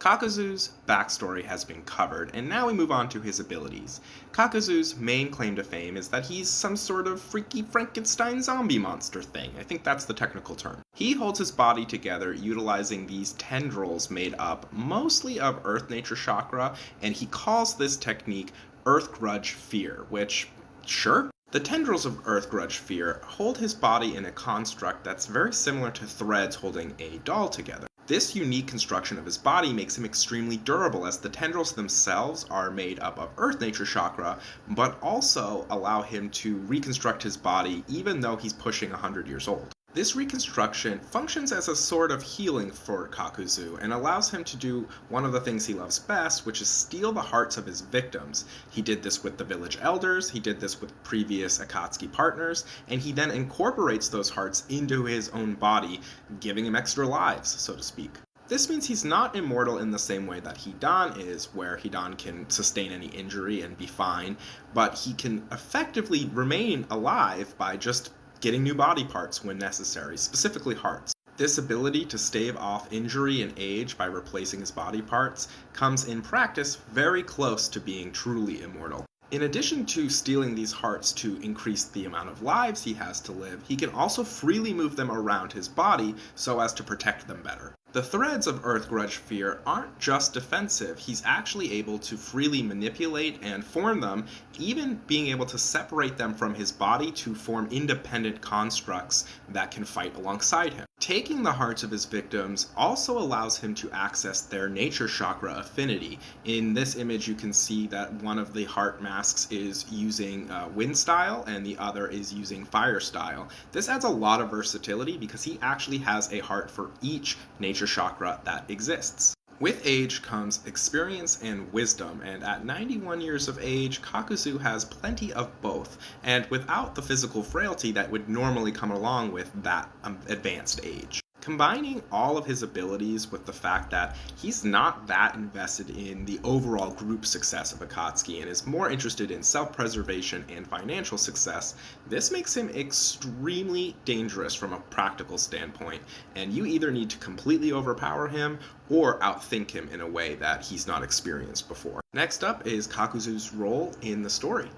Kakuzu's backstory has been covered, and now we move on to his abilities. Kakuzu's main claim to fame is that he's some sort of freaky Frankenstein zombie monster thing. I think that's the technical term. He holds his body together utilizing these tendrils made up mostly of Earth Nature Chakra, and he calls this technique Earth Grudge Fear, which, sure. The tendrils of Earth Grudge Fear hold his body in a construct that's very similar to threads holding a doll together. This unique construction of his body makes him extremely durable, as the tendrils themselves are made up of Earth Nature Chakra, but also allow him to reconstruct his body even though he's pushing 100 years old. This reconstruction functions as a sort of healing for Kakuzu and allows him to do one of the things he loves best, which is steal the hearts of his victims. He did this with the village elders, he did this with previous Akatsuki partners, and he then incorporates those hearts into his own body, giving him extra lives, so to speak. This means he's not immortal in the same way that Hidan is, where Hidan can sustain any injury and be fine, but he can effectively remain alive by just getting new body parts when necessary, specifically hearts. This ability to stave off injury and age by replacing his body parts comes in practice very close to being truly immortal. In addition to stealing these hearts to increase the amount of lives he has to live, he can also freely move them around his body so as to protect them better. The threads of Earth Grudge Fear aren't just defensive, he's actually able to freely manipulate and form them, even being able to separate them from his body to form independent constructs that can fight alongside him. Taking the hearts of his victims also allows him to access their nature chakra affinity. In this image you can see that one of the heart masks is using wind style and the other is using fire style. This adds a lot of versatility because he actually has a heart for each nature chakra that exists. With age comes experience and wisdom, and at 91 years of age, Kakuzu has plenty of both, and without the physical frailty that would normally come along with that advanced age. Combining all of his abilities with the fact that he's not that invested in the overall group success of Akatsuki and is more interested in self-preservation and financial success, this makes him extremely dangerous from a practical standpoint, and you either need to completely overpower him or outthink him in a way that he's not experienced before. Next up is Kakuzu's role in the story.